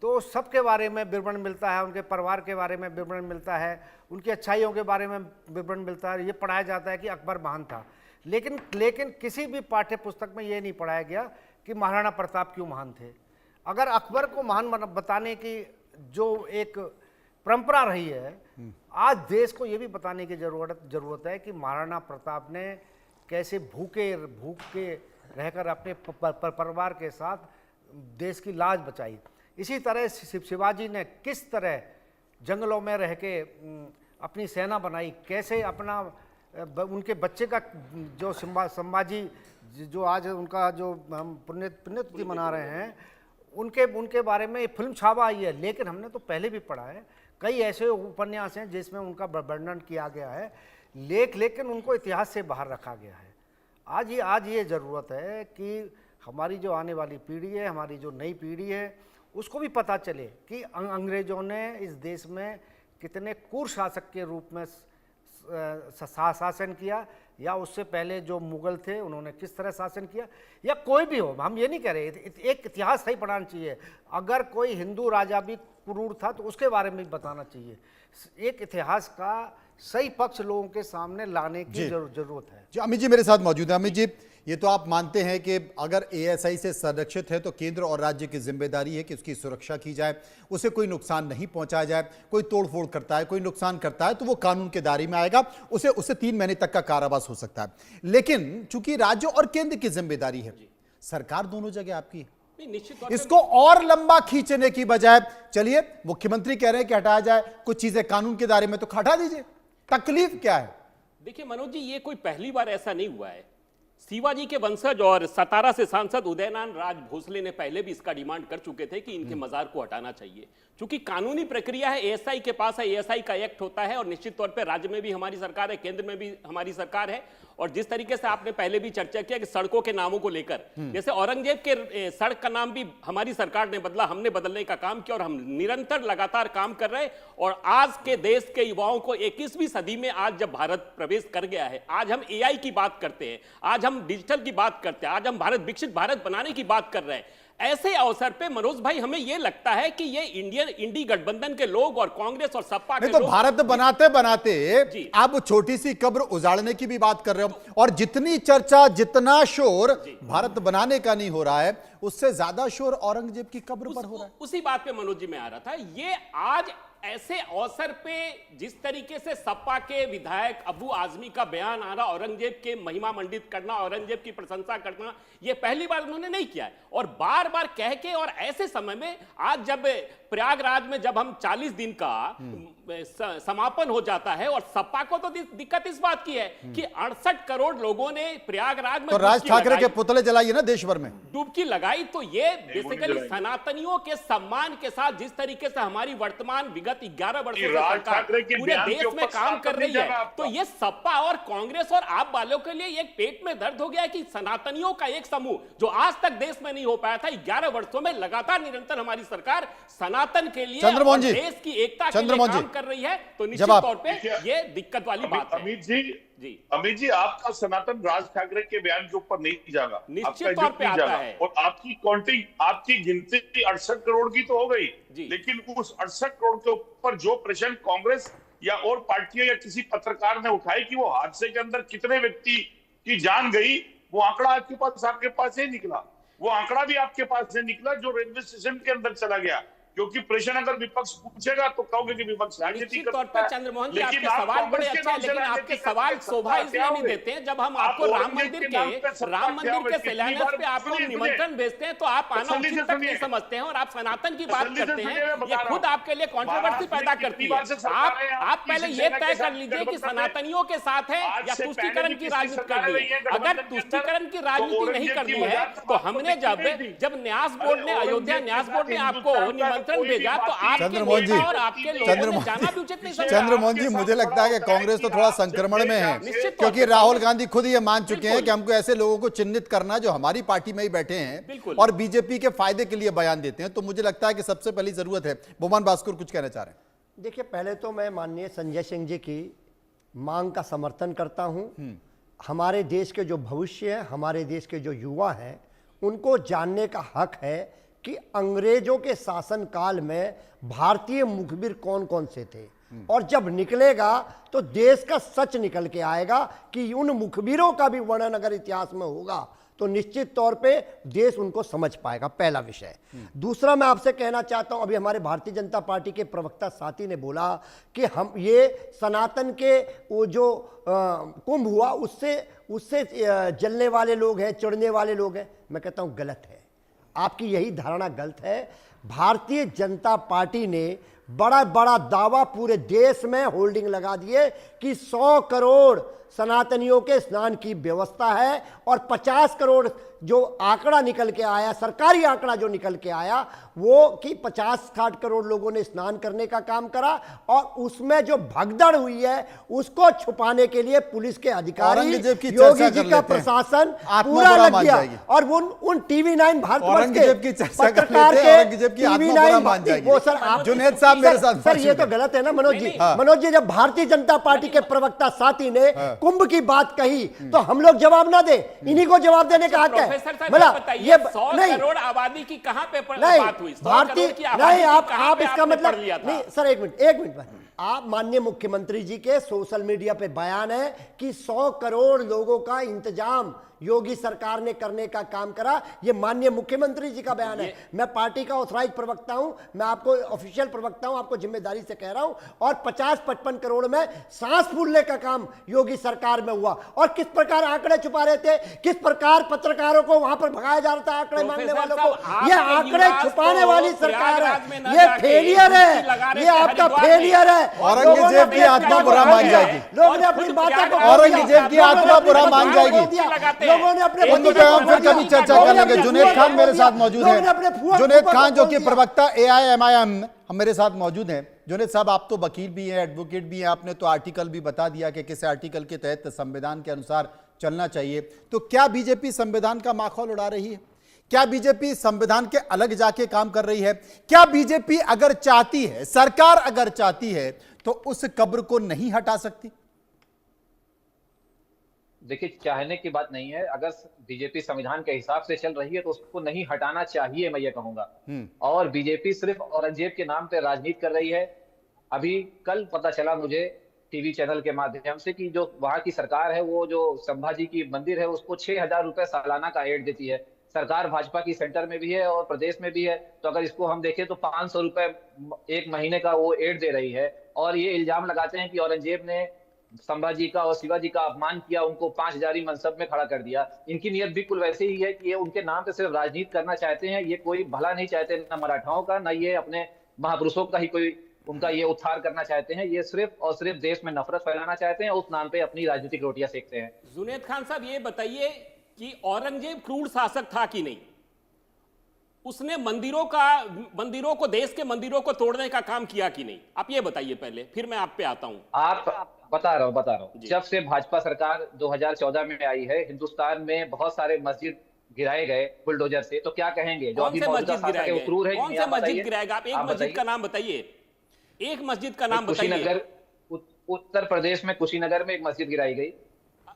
तो सबके बारे में विवरण मिलता है, उनके परिवार के बारे में विवरण मिलता है, उनकी अच्छाइयों के बारे में विवरण मिलता है। ये पढ़ाया जाता है कि अकबर महान था, लेकिन किसी भी पाठ्य पुस्तक में ये नहीं पढ़ाया गया कि महाराणा प्रताप क्यों महान थे। अगर अकबर को महान बताने की जो एक परंपरा रही है, आज देश को ये भी बताने की जरूरत है कि महाराणा प्रताप ने कैसे भूखे रहकर अपने परिवार के साथ देश की लाज बचाई। इसी तरह शिवाजी ने किस तरह जंगलों में रह के अपनी सेना बनाई, कैसे अपना उनके बच्चे का जो संभाजी, जो आज उनका जो हम पुण्यतिथि मना रहे हैं, उनके बारे में फिल्म छापा आई है। लेकिन हमने तो पहले भी पढ़ा है, कई ऐसे उपन्यास हैं जिसमें उनका वर्णन किया गया है, लेकिन उनको इतिहास से बाहर रखा गया है। आज ये ज़रूरत है कि हमारी जो आने वाली पीढ़ी है, हमारी जो नई पीढ़ी है, उसको भी पता चले कि अंग्रेज़ों ने इस देश में कितने क्रूर शासक के रूप में शासन किया, या उससे पहले जो मुगल थे उन्होंने किस तरह शासन किया, या कोई भी हो। हम ये नहीं कह रहे, एक इतिहास सही पढ़ाना चाहिए। अगर कोई हिंदू राजा भी क्रूर था तो उसके बारे में भी बताना चाहिए। एक इतिहास का सही पक्ष लोगों के सामने लाने की जरूरत है। जी, अमित जी मेरे साथ मौजूद है। अमित जी, ये तो आप मानते हैं कि अगर एएसआई से संरक्षित है तो केंद्र और राज्य की जिम्मेदारी है कि उसकी सुरक्षा की जाए, उसे कोई नुकसान नहीं पहुंचाया जाए। कोई तोड़फोड़ करता है, कोई नुकसान करता है तो वो कानून के दायरे में आएगा, उसे 3 महीने तक का कारावास हो सकता है। लेकिन चूंकि राज्य और केंद्र की जिम्मेदारी है, सरकार दोनों जगह आपकी है, इसको और लंबा खींचने की बजाय, चलिए मुख्यमंत्री कह रहे हैं कि हटाया जाए, कुछ चीजें कानून के दायरे में तो हटा दीजिए, तकलीफ क्या है? देखिए मनोज जी, ये कोई पहली बार ऐसा नहीं हुआ है। शिवाजी के वंशज और सतारा से सांसद उदयनारायण राज भोसले ने पहले भी इसका डिमांड कर चुके थे कि इनके मजार को हटाना चाहिए। चूंकि कानूनी प्रक्रिया है, एएसआई के पास है, एएसआई का एक्ट होता है, और निश्चित तौर पे राज्य में भी हमारी सरकार है, केंद्र में भी हमारी सरकार है। और जिस तरीके से आपने पहले भी चर्चा किया कि सड़कों के नामों को लेकर, जैसे औरंगजेब के सड़क का नाम भी हमारी सरकार ने बदला, हमने बदलने का काम किया, और हम निरंतर लगातार काम कर रहे हैं। और आज के देश के युवाओं को 21वीं सदी में आज जब भारत प्रवेश कर गया है, आज हम एआई की बात करते हैं, आज हम डिजिटल की बात करते हैं, आज हम विकसित भारत बनाने की बात कर रहे हैं। ऐसे अवसर पे मनोज भाई हमें यह लगता है कि ये इंडी गठबंधन के लोग और कांग्रेस और सपा के नहीं तो लोग भारत बनाते बनाते आप छोटी सी कब्र उजाड़ने की भी बात कर रहे हो, और जितनी चर्चा जितना शोर भारत बनाने का नहीं हो रहा है, उससे ज्यादा शोर औरंगजेब की कब्र पर हो रहा है। उसी बात पे मनोज जी में आ रहा था। ये आज ऐसे अवसर पे जिस तरीके से सपा के विधायक अबू आजमी का बयान आ रहा, औरंगजेब के महिमा मंडित करना, औरंगजेब की प्रशंसा करना, ये पहली बार उन्होंने नहीं किया है, और बार बार कह के, और ऐसे समय में आज जब प्रयागराज में जब हम 40 दिन का समापन हो जाता है, और सपा को तो दिक्कत इस बात की है कि 68 करोड़ लोगों ने प्रयागराज में तो राज ठाकरे के पुतले जलाइए ना देश भर में, डुबकी लगाई। तो ये बेसिकली सनातनियों के सम्मान के साथ जिस तरीके से हमारी वर्तमान विगत 11 वर्षों से सरकार पूरे देश में काम कर रही है, तो ये सपा और कांग्रेस और आप वालों के लिए एक पेट में दर्द हो गया है कि सनातनियों का एक समूह जो आज तक देश में नहीं हो पाया था, 11 वर्षों में लगातार निरंतर हमारी सरकार सनातन के लिए और देश की एकता के लिए काम कर रही है, तो निश्चित तौर पे ये दिक्कत वाली बात है। अमित जी आपका सनातन राज ठाकरे के बयान के ऊपर नहीं जाएगा, निश्चित तौर पे आता है, और आपकी काउंटिंग, आपकी गिनती 68 करोड़ की तो हो गई, लेकिन उस 68 करोड़ के ऊपर जो प्रश्न कांग्रेस या और पार्टियों या किसी पत्रकार ने उठाए कि वो हादसे के अंदर कितने व्यक्ति की जान गई, वो आंकड़ा आपके पास ही निकला, वो आंकड़ा भी आपके पास से निकला जो रेलवे स्टेशन के अंदर चला गया, क्योंकि प्रश्न अगर विपक्ष पूछेगा तो कहोगे कि विपक्ष राजनीति करता है। तौर पर चंद्रमोहन जी आपके सवाल बड़े अच्छे हैं, लेकिन आपके सवाल शोभा इसलिए नहीं देते हैं जब हम आपको राम मंदिर के शिलान्यास पे आपको निमंत्रण भेजते हैं तो आप आना उचित तक नहीं समझते हैं, और आप सनातन की बात करते हैं, ये खुद आपके लिए कंट्रोवर्सी पैदा करती है। आप पहले ये तय कर लीजिए कि सनातनियों के साथ है या तुष्टीकरण की राजनीति करनी है। अगर तुष्टीकरण की राजनीति नहीं करनी है तो हमने जब न्यास बोर्ड ने, अयोध्या न्यास बोर्ड ने आपको भेजा, तो चंद्रमोहन जी, चंद्रमोहन जी, मुझे लगता है कि कांग्रेस तो थोड़ा संक्रमण में है, क्योंकि राहुल गांधी खुद ये मान चुके हैं कि हमको ऐसे लोगों को चिन्हित करना जो हमारी पार्टी में ही बैठे हैं और बीजेपी के फायदे के लिए बयान देते हैं। तो मुझे लगता है कि सबसे पहली जरूरत है, बोमान भास्कर कुछ कहना चाह रहे हैं। देखिए, पहले तो मैं माननीय संजय सिंह जी की मांग का समर्थन करता हूं। हमारे देश के जो भविष्य है, हमारे देश के जो युवा हैं, उनको जानने का हक है कि अंग्रेजों के शासन काल में भारतीय मुखबिर कौन कौन से थे, और जब निकलेगा तो देश का सच निकल के आएगा कि उन मुखबिरों का भी वर्णन अगर इतिहास में होगा तो निश्चित तौर पे देश उनको समझ पाएगा, पहला विषय। दूसरा, मैं आपसे कहना चाहता हूं, अभी हमारे भारतीय जनता पार्टी के प्रवक्ता साथी ने बोला कि हम ये सनातन के वो जो कुंभ हुआ उससे जलने वाले लोग हैं, चिढ़ने वाले लोग हैं। मैं कहता हूं गलत है, आपकी यही धारणा गलत है। भारतीय जनता पार्टी ने बड़ा बड़ा दावा पूरे देश में होल्डिंग लगा दिए कि 100 करोड़ सनातनियों के स्नान की व्यवस्था है, और 50 करोड़ जो आंकड़ा निकल के आया, सरकारी आंकड़ा जो निकल के आया, वो कि 50-60 करोड़ लोगों ने स्नान करने का काम करा, और उसमें जो भगदड़ हुई है उसको छुपाने के लिए पुलिस के अधिकारी, योगी जी का प्रशासन पूरा लग गया, और उन टीवी9 भारतवर्ष के पत्रकार के टीवी9 वो सर जुनैद साहब मेरे साथ, सर ये तो गलत है ना मनोज जी। मनोज जी, जब भारतीय जनता पार्टी के प्रवक्ता साथी ने कुंभ की बात कही तो हम लोग जवाब ना दे, इन्हीं को जवाब देने का हक है। बोला ये 100 करोड़ आबादी की कहां पे बात हुई? भारतीय नहीं, आप इसका मतलब नहीं सर, एक मिनट आप माननीय मुख्यमंत्री जी के सोशल मीडिया पे बयान है कि 100 करोड़ लोगों का इंतजाम योगी सरकार ने करने का काम करा, ये माननीय मुख्यमंत्री जी का बयान है। मैं पार्टी का ऑथराइज प्रवक्ता हूं, मैं आपको ऑफिशियल प्रवक्ता हूं, आपको जिम्मेदारी से कह रहा हूं। और 50-55 करोड़ में सांस फूलने का काम योगी सरकार में हुआ, और किस प्रकार आंकड़े छुपा रहे थे, किस प्रकार पत्रकारों को वहां पर भगाया जा रहा था आंकड़े मांगने वालों को। ये आंकड़े छुपाने वाली सरकार है, ये फेलियर है, ये आपका फेलियर है। औरंगजेब की आत्मा बुरा मान जाएगी, लोगों ने अपनी बातों को, औरंगजेब की आत्मा बुरा मान जाएगी। लोगों ने अपने फिर कभी चर्चा कर लेंगे। जुनैद खान मेरे साथ मौजूद हैं, जुनैद खान जो कि प्रवक्ता AIMIM मेरे साथ मौजूद हैं। जुनैद साहब, आप तो वकील भी हैं, एडवोकेट भी हैं, आपने तो आर्टिकल भी बता दिया कि किस आर्टिकल के तहत संविधान के अनुसार चलना चाहिए। तो क्या बीजेपी संविधान का माखौल उड़ा रही है? क्या बीजेपी संविधान के अलग जाके काम कर रही है? क्या बीजेपी अगर चाहती है, सरकार अगर चाहती है, तो उस कब्र को नहीं हटा सकती? देखिए, चाहने की बात नहीं है। अगर बीजेपी संविधान के हिसाब से चल रही है तो उसको नहीं हटाना चाहिए, मैं ये कहूंगा। और बीजेपी सिर्फ औरंगजेब के नाम पे राजनीति कर रही है। अभी कल पता चला मुझे टीवी चैनल के माध्यम से कि जो वहां की सरकार है, वो जो संभाजी की मंदिर है उसको 6,000 रुपए सालाना का एड देती है। सरकार भाजपा की सेंटर में भी है और प्रदेश में भी है, तो अगर इसको हम देखें तो 500 रुपए एक महीने का वो एड दे रही है। और ये इल्जाम लगाते हैं कि औरंगजेब ने संभाजी का और शिवाजी का अपमान किया, उनको 5,000 मनसब में खड़ा कर दिया। इनकी नीयत बिल्कुल वैसे ही है कि ये उनके नाम पे सिर्फ राजनीति करना चाहते हैं। ये कोई भला नहीं चाहते, न मराठाओं का, न ये अपने महापुरुषों का ही कोई उनका ये उद्धार करना चाहते हैं। ये सिर्फ और सिर्फ देश में नफरत फैलाना चाहते हैं, उस नाम पे अपनी राजनीतिक रोटियां सेकते हैं। जुनैद खान साहब, ये बताइए कि औरंगजेब क्रूर शासक था कि नहीं? उसने मंदिरों को, देश के मंदिरों को तोड़ने का काम किया कि नहीं? आप ये बताइए पहले, फिर मैं आप पे आता हूं। आप बता रहा हूं। जब से भाजपा सरकार 2014 में आई है, हिंदुस्तान में बहुत सारे मस्जिद गिराए गए बुलडोजर से। तो क्या कहेंगे जो अभी मौजूदा शासक है वो क्रूर है? कौन से मस्जिद गिराएगा? आप एक मस्जिद का नाम बताइए, एक मस्जिद का नाम बताइए। कुशीनगर, उत्तर प्रदेश में कुशीनगर में एक मस्जिद गिराई गई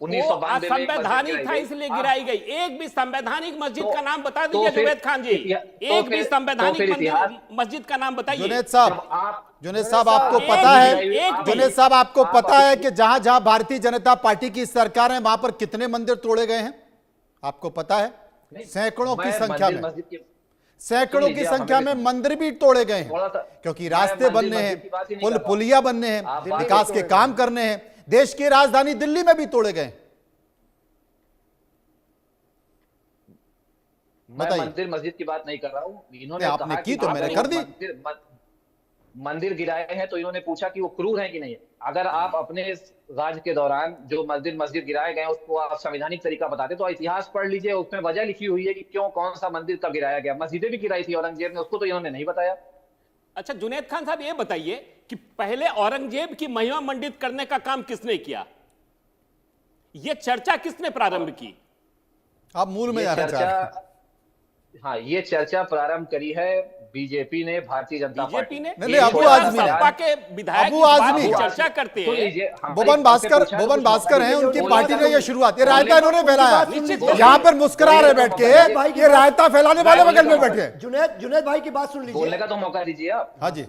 1992 में। संवैधानिक था इसलिए गिराई गई। एक भी संवैधानिक मस्जिद का नाम बता दीजिए जुनैद खान जी। एक भी संवैधानिक मस्जिद का नाम बताइए। जुनैद साहब, आपको पता है, जुनैद साहब आपको पता है कि जहां जहां भारतीय जनता पार्टी की सरकार है वहां पर कितने मंदिर तोड़े गए हैं? आपको पता है? सैकड़ों की संख्या में, सैकड़ों की संख्या में मंदिर भी तोड़े गए हैं, क्योंकि रास्ते बनने हैं, पुल पुलिया बनने हैं, विकास के काम करने हैं। देश की राजधानी दिल्ली में भी तोड़े गए। मैं मंदिर मस्जिद की बात नहीं कर रहा हूं। इन्होंने आपने की तो मैंने कर दी। मंदिर गिराए हैं तो इन्होंने पूछा कि वो क्रूर हैं कि नहीं। अगर आप अपने राज के दौरान जो मस्जिद गिराए गए उसको आप संवैधानिक तरीका बताते तो इतिहास पढ़ लीजिए, उसमें वजह लिखी हुई है कि क्यों, कौन सा मंदिर कब गिराया गया। मस्जिदें भी गिराई थी औरंगजेब ने, उसको तो इन्होंने नहीं बताया। अच्छा जुनैद खान साहब, ये बताइए कि पहले औरंगजेब की महिमा मंडित करने का काम किसने किया? यह चर्चा किसने प्रारंभ की? आप मूल में जाना चाह रहे हैं। हाँ, ये चर्चा प्रारंभ करी है बीजेपी ने, भारतीय जनता पार्टी ने। नहीं, अबू आजमी के विधायक अबू आजमी चर्चा करते हैं। भुवन भास्कर हैं, उनकी पार्टी ने ये शुरुआत, ये रायता इन्होंने फैलाया। यहाँ पर मुस्कुरा रहे बैठ के, ये रायता फैलाने वाले बगल में बैठे। जुनैद भाई की बात सुन लीजिए। बोलने का तो मौका दीजिए आप। हाँ जी।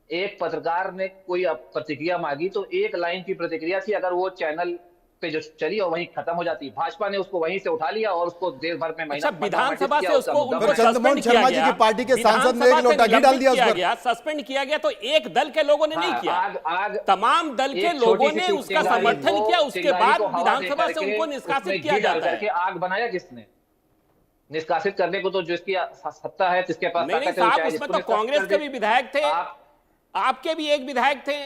एक पत्रकार ने कोई प्रतिक्रिया मांगी तो एक लाइन की प्रतिक्रिया थी, अगर वो चैनल पे जो चली और वहीं खत्म हो जाती। भाजपा ने उसको वहीं से उठा लिया और उसको देश भर में महीना विधानसभा से उसको चंद्रमोहन शर्मा जी की पार्टी के सांसद ने एक लोटा घी डाल दिया, सस्पेंड किया गया। तो एक दल के लोगों ने नहीं किया, तमाम दल के लोगों ने उसका समर्थन किया। उसके बाद विधानसभा से उनको निष्कासित किया जाता है। आग बनाया किसने? निष्कासित करने को तो जिसकी सत्ता है, जिसके पास उसमें तो कांग्रेस के भी विधायक थे, आपके भी एक विधायक थे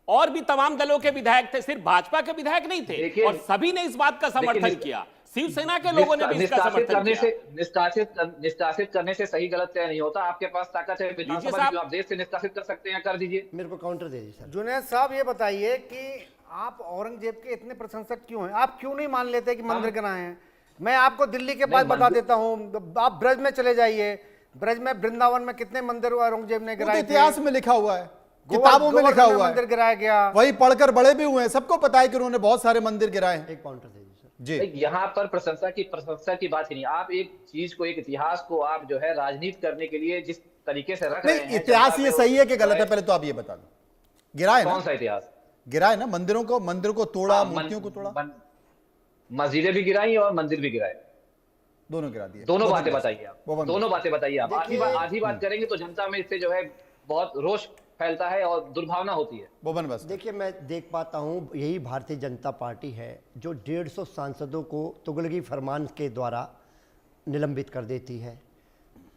और भी तमाम दलों के विधायक थे, सिर्फ भाजपा के विधायक नहीं थे। और सभी ने इस बात का समर्थन किया। शिवसेना के लोगों ने भी इसका समर्थन किया। निष्कासित करने से सही गलत तय नहीं होता। आपके पास ताकत है विधानसभा की, आप देश से निष्कासित कर सकते हैं, कर दीजिए। मेरे को काउंटर दे दीजिए। जुनैद साहब, ये बताइए कि आप औरंगजेब के इतने प्रशंसक क्यों हैं? आप क्यों नहीं मान लेते कि मंदिर बनाए हैं? मैं आपको दिल्ली के पास बता देता हूँ, आप ब्रज में चले जाइए। ब्रज में, वृंदावन में कितने मंदिर औरंगजेब ने गिराए? इतिहास में लिखा हुआ है, किताबों में लिखा हुआ है, मंदिर गिराया गया। वही पढ़कर बड़े भी हुए हैं, सबको पता है कि उन्होंने बहुत सारे मंदिर गिराए हैं। एक काउंटर दे दीजिए जी। यहाँ पर प्रशंसा की बात ही नहीं। आप एक चीज को, एक इतिहास को आप जो है राजनीति करने के लिए जिस तरीके से रख रहे हैं। इतिहास ये सही है कि गलत है, पहले तो आप ये बता दो। गिराए ना? कौन सा इतिहास? गिराए ना, मंदिर को तोड़ा, मूर्तियों को तोड़ा, मस्जिदें भी गिराई और मंदिर भी गिराए, दोनों गिरा दिए। दोनों बातें बताइए आप, दोनों बातें बताइए आप। आधी बात करेंगे तो जनता में इससे जो है बहुत रोष फैलता है और दुर्भावना होती है। बस देखिए, मैं देख पाता हूं, यही भारतीय जनता पार्टी है जो 150 सांसदों को तुगलकी फरमान के द्वारा निलंबित कर देती है।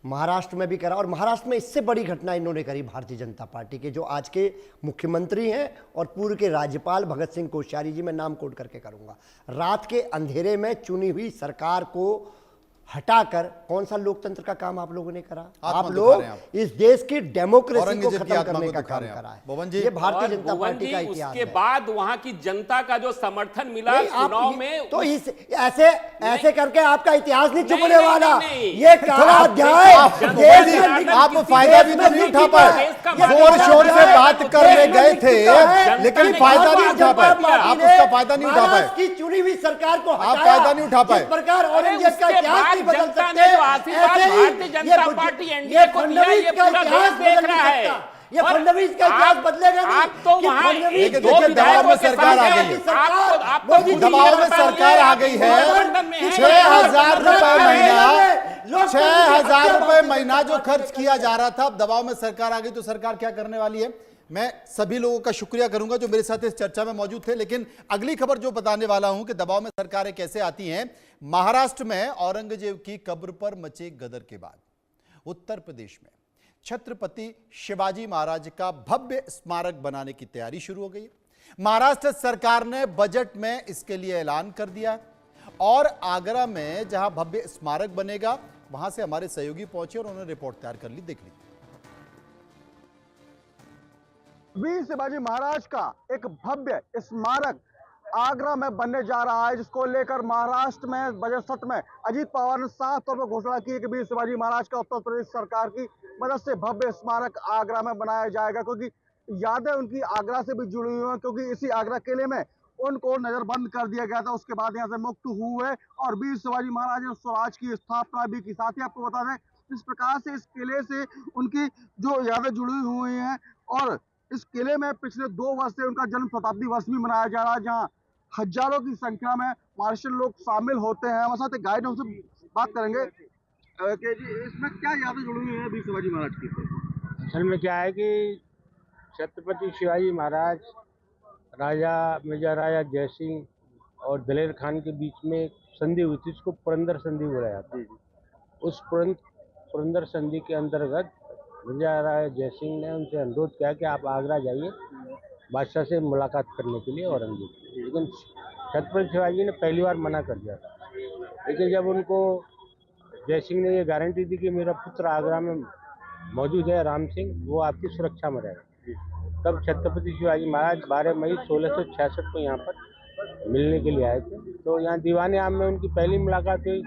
महाराष्ट्र में भी करा, और महाराष्ट्र में इससे बड़ी घटना इन्होंने करी भारतीय जनता पार्टी के जो आज के मुख्यमंत्री हैं और पूर्व के राज्यपाल भगत सिंह कोश्यारी जी, मैं नाम कोट करके करूंगा। रात के अंधेरे में चुनी हुई सरकार को हटाकर कौन सा लोकतंत्र का काम आप लोगों ने करा? आत्मा आप दुखा लोग रहे हैं आप। इस देश की डेमोक्रेसी को औरंगजेब की खत्म आत्मा करने को का दुखा काम रहे हैं आप। करा है। भुवन जी, ये भारतीय और जनता भुवन पार्टी जी, का इतिहास उसके है। बाद वहां की जनता का जो समर्थन मिला नहीं, आप चुनाव में, तो इस ऐसे करके आपका इतिहास नहीं चुकने नहीं, वाला। नहीं। ये काला अध्याय आप फायदा भी तो नहीं उठा पाए। जोर शोर से बात करने गए थे लेकिन फायदा नहीं उठा पाए। आप उसका फायदा नहीं उठा पाए। की चुनी हुई सरकार को आप फायदा नहीं उठा पाए। इस प्रकार औरंगजेब का उसके इतिहास बाद नहीं बदल जनता सकते। ने जो आशीर्वाद ऐसे ही भारतीय जनता पार्टी एनडीए को दिया, ये फडणवीस का पूरा इतिहास देश देख बदल रहा नहीं है। सकता। ये और फडणवीस का इतिहास बदलेगा नहीं। आप तो कि वहां फडणवीस देखिए, दो देखिए, दबाव में विधायकों के सरकार आ साथ गई है। सरकार आपको मोदी जी दबाव में की सरकार आ गई है। 6,000 रुपए महीना, 6,000 रुपए महीना जो खर्च किया जा रहा था, अब दबाव में सरकार आ गई तो सरकार क्या करने वाली है? मैं सभी लोगों का शुक्रिया करूंगा जो मेरे साथ इस चर्चा में मौजूद थे, लेकिन अगली खबर जो बताने वाला हूं कि दबाव में सरकारें कैसे आती हैं। महाराष्ट्र में औरंगजेब की कब्र पर मचे गदर के बाद उत्तर प्रदेश में छत्रपति शिवाजी महाराज का भव्य स्मारक बनाने की तैयारी शुरू हो गई है। महाराष्ट्र सरकार ने बजट में इसके लिए ऐलान कर दिया है और आगरा में जहां भव्य स्मारक बनेगा वहां से हमारे सहयोगी पहुंचे और उन्होंने रिपोर्ट तैयार कर ली। देख ली। वीर शिवाजी महाराज का एक भव्य स्मारक आगरा में बनने जा रहा है, जिसको लेकर महाराष्ट्र में बजट सत्र में अजीत पवार ने साफ तौर पर घोषणा की है कि वीर शिवाजी महाराज का उत्तर प्रदेश सरकार की मदद से भव्य स्मारक आगरा में बनाया जाएगा, क्योंकि यादें उनकी आगरा से भी जुड़ी हुई हैं, क्योंकि इसी आगरा किले में उनको नजरबंद कर दिया गया था, उसके बाद यहाँ से मुक्त हुए और वीर शिवाजी महाराज ने स्वराज की स्थापना भी की। साथ ही आपको बता दें इस प्रकार से इस किले से उनकी जो यादें जुड़ी हुई हैं और इस किले में पिछले 2 वर्ष से उनका जन्म शताब्दी वर्ष भी मनाया जा रहा है, जहाँ हजारों की संख्या में महाराष्ट्र लोग शामिल होते हैं। हमारे साथ एक गाइड हमसे बात करेंगे कि जी इसमें क्या यादें जुड़ी हुई हैं वीर शिवाजी महाराज की? असल में क्या है कि छत्रपति शिवाजी महाराज राजा मिर्जा राजा जय सिंह और दलेर खान के बीच में संधि हुई थी, उसको पुरंदर संधि बोला जाता है। उस पुरंदर संधि के अंतर्गत मिर्जा राजा जय सिंह ने उनसे अनुरोध किया कि आप आगरा जाइए बादशाह से मुलाकात करने के लिए औरंगजेब, लेकिन छत्रपति शिवाजी ने पहली बार मना कर दिया था। लेकिन जब उनको जय सिंह ने ये गारंटी दी कि मेरा पुत्र आगरा में मौजूद है राम सिंह, वो आपकी सुरक्षा में रहेगा, तब छत्रपति शिवाजी महाराज 12 मई 1666 को यहाँ पर मिलने के लिए आए थे। तो यहाँ दीवाने आम में उनकी पहली मुलाकात हुई।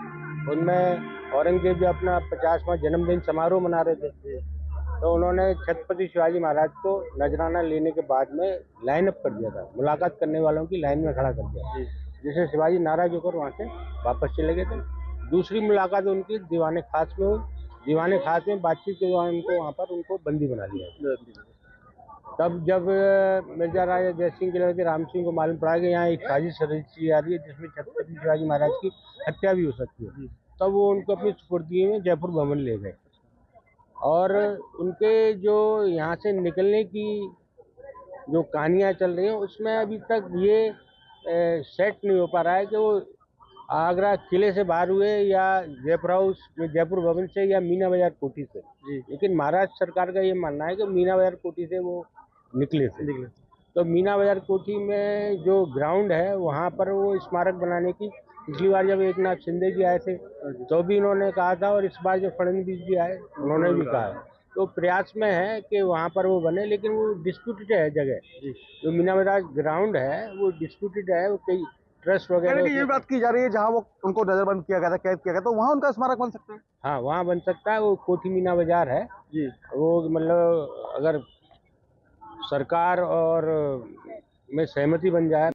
उनमें औरंगजेब जो अपना 50वां जन्मदिन समारोह मना रहे थे, तो उन्होंने छत्रपति शिवाजी महाराज को नजराना लेने के बाद में लाइन अप कर दिया था, मुलाकात करने वालों की लाइन में खड़ा कर दिया, जिससे शिवाजी नाराज होकर वहाँ से वापस चले गए थे। दूसरी मुलाकात उनकी दीवाने खास में हुई। दीवाने खास में बातचीत के दौरान उनको बंदी बना लिया। तब जब मिर्जा राजा जय सिंह के लड़के राम सिंह को मालूम पड़ा कि यहाँ एक साजिश रची जा रही है जिसमें छत्रपति शिवाजी महाराज की हत्या भी हो सकती है, तब वो उनको अपनी सुपुर्दगी में जयपुर भवन ले गए और उनके जो यहाँ से निकलने की जो कहानियाँ चल रही हैं उसमें अभी तक ये सेट नहीं हो पा रहा है कि वो आगरा किले से बाहर हुए या जयपुर हाउस जयपुर भवन से या मीना बाजार कोठी से। लेकिन महाराष्ट्र सरकार का ये मानना है कि मीना बाजार कोठी से वो निकले थे। तो मीना बाजार कोठी में जो ग्राउंड है वहाँ पर वो स्मारक बनाने की पिछली बार जब एकनाथ शिंदे जी आए थे तो भी उन्होंने कहा था और इस बार जब फडणवीस जी आए उन्होंने भी कहा है। तो प्रयास में है कि वहाँ पर वो बने, लेकिन वो डिस्प्यूटेड है जगह, जो मीना बाजार ग्राउंड है वो डिस्प्यूटेड है, वो कई ट्रस्ट वगैरह। ये बात की जा रही है जहाँ वो उनको नजरबंद किया गया था, कैद किया गया, तो वहाँ उनका स्मारक बन सकता है? हाँ, वहाँ बन सकता है। वो कोठी मीना बाजार है जी, वो मतलब अगर सरकार और में सहमति बन जाए